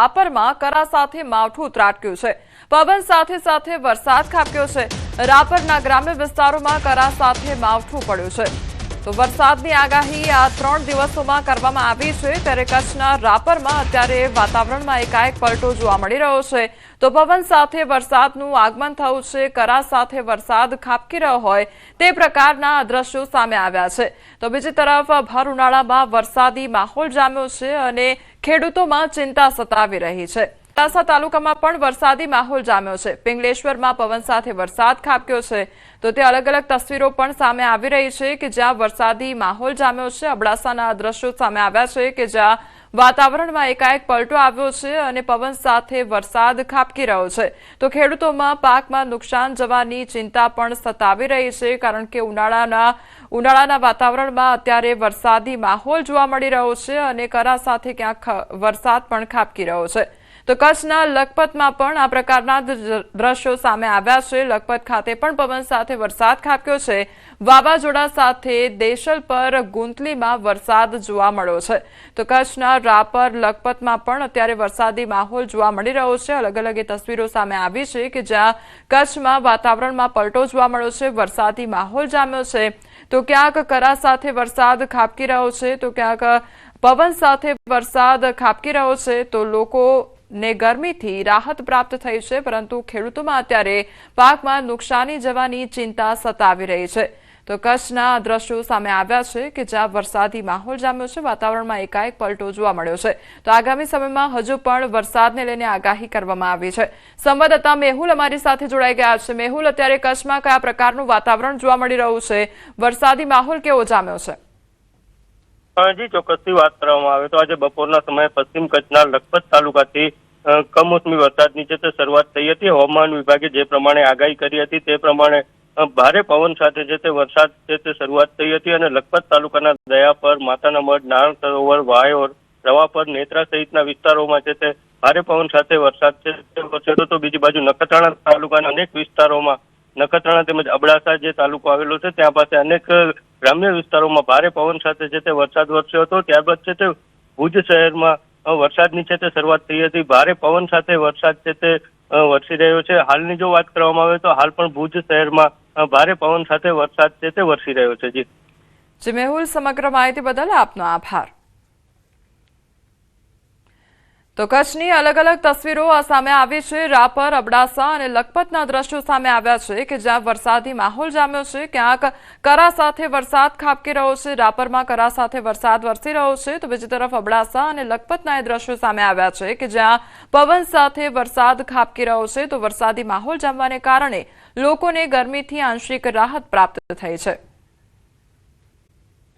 રાપરમાં કરા સાથે માવઠું ત્રાટક્યું છે। પવન સાથે સાથે વરસાદ ખાબક્યો છે। રાપરના ગ્રામ્ય વિસ્તારોમાં કરા સાથે માવઠું પડ્યું છે। તો વરસાદની આગાહી આ 3 દિવસોમાં કરવામાં આવી છે। ત્યારે કચ્છના રાપરમાં અત્યારે વાતાવરણમાં એકાએક પલટો જોવા મળી રહ્યો છે। તો પવન સાથે વરસાદનું આગમન થયું છે। કરા સાથે વરસાદ ખાબકી રહ્યો હોય તે પ્રકારના દ્રશ્યો સામે આવ્યા છે। તો બીજી તરફ ભર ઉનાળામાં વરસાદી માહોલ જામ્યો છે અને ખેડૂતોમાં ચિંતા સતાવી રહી છે। અબડાસા તાલુકામાં પણ વરસાદી માહોલ જામ્યો છે। પિંગલેશ્વરમાં પવન સાથે વરસાદ ખાબક્યો છે। તો તે અલગ અલગ તસવીરો પણ સામે આવી રહી છે કે જ્યાં વરસાદી માહોલ જામ્યો છે। અબડાસાના દ્રશ્યો સામે આવ્યા છે કે જ્યાં વાતાવરણમાં એકાએક પલટો આવ્યો છે અને પવન સાથે વરસાદ ખાબકી રહ્યો છે। તો ખેડૂતોમાં પાકમાં નુકસાન જવાની ચિંતા પણ સતાવી રહી છે, કારણ કે ઉનાળાના વાતાવરણમાં અત્યારે વરસાદી માહોલ જોવા મળી રહ્યો છે અને કરા સાથે ક્યાંક વરસાદ પણ ખાબકી રહ્યો છે। તો કચ્છના લખપતમાં પણ આ પ્રકારના દ્રશ્યો સામે આવ્યા છે। લખપત ખાતે પણ પવન સાથે વરસાદ ખાબક્યો છે। વાવાઝોડા સાથે દેશલ પર ગુંતલીમાં વરસાદ જોવા મળ્યો છે। તો કચ્છના રાપર લખપતમાં પણ અત્યારે વરસાદી માહોલ જોવા મળી રહ્યો છે। અલગ અલગ એ તસવીરો સામે આવી છે કે જ્યાં કચ્છમાં વાતાવરણમાં પલટો જોવા મળ્યો છે, વરસાદી માહોલ જામ્યો છે। તો ક્યાંક કરા સાથે વરસાદ ખાબકી રહ્યો છે, તો ક્યાંક પવન સાથે વરસાદ ખાબકી રહ્યો છે। તો લોકોને ગરમીથી રાહત પ્રાપ્ત થઈ છે, પરંતુ ખેડૂતોમાં અત્યારે પાકમાં નુકસાની જવાની ચિંતા સતાવી રહી છે। તો કચ્છના દ્રશ્યો સામે આવ્યા છે કે જ્યાં વરસાદી માહોલ જામ્યો છે, વાતાવરણમાં એકાએક પલટો જોવા મળ્યો છે। તો આગામી સમયમાં હજુ પણ વરસાદને લઈને આગાહી કરવામાં આવી છે। સંવાદદાતા મેહુલ અમારી સાથે જોડાઈ ગયા છે। મેહુલ, અત્યારે કચ્છમાં કયા પ્રકારનું વાતાવરણ જોવા મળી રહ્યું છે? વરસાદી માહોલ કેવો જામ્યો છે? જી, ચોક્કસથી વાત કરવામાં આવે તો આજે બપોરના સમયે પશ્ચિમ કચ્છના લખપત તાલુકાથી કમોસમી વરસાદની છે તે શરૂઆત થઈ હતી। હવામાન વિભાગે જે પ્રમાણે આગાહી કરી હતી તે પ્રમાણે ભારે પવન સાથે છે તે વરસાદ છે તે શરૂઆત થઈ હતી અને લખપત તાલુકાના દયાપર, માતાના મઢ, નારાયણ સરોવર, વાયોર, રવાપર, નેત્રા સહિતના વિસ્તારોમાં છે તે ભારે પવન સાથે વરસાદ છે તે વરસ્યો। તો બીજી બાજુ નખત્રાણા તાલુકાના અનેક વિસ્તારોમાં, નખત્રાણા તેમજ અબડાસા જે તાલુકો આવેલો છે ત્યાં પાસે અનેક ગ્રામ્ય વિસ્તારોમાં ભારે પવન સાથે છે તે વરસાદ વરસ્યો હતો। ત્યારબાદ છે તે ભુજ શહેરમાં વરસાદની છે તે શરૂઆત થઈ હતી। ભારે પવન સાથે વરસાદ છે તે વરસી રહ્યો છે। હાલની જો વાત કરવામાં આવે તો હાલ પણ ભુજ શહેરમાં ભારે પવન સાથે વરસાદ છે તે વરસી રહ્યો છે। જી મેહુલ, સમગ્ર માહિતી બદલ આપનો આભાર। તો કચ્છની અલગ અલગ તસવીરો સામે આવી છે। રાપર, અબડાસા અને લખપતના દ્રશ્યો સામે આવ્યા છે કે જ્યાં વરસાદી માહોલ જામ્યો છે, ક્યાંક કરા સાથે વરસાદ ખાબકી રહ્યો છે। રાપરમાં કરા સાથે વરસાદ વરસી રહ્યો છે। તો બીજી તરફ અબડાસા અને લખપતના એ દ્રશ્યો સામે આવ્યા છે કે જ્યાં પવન સાથે વરસાદ ખાબકી રહ્યો છે। તો વરસાદી માહોલ જામવાને કારણે લોકોને ગરમીથી આંશિક રાહત પ્રાપ્ત થઈ છે।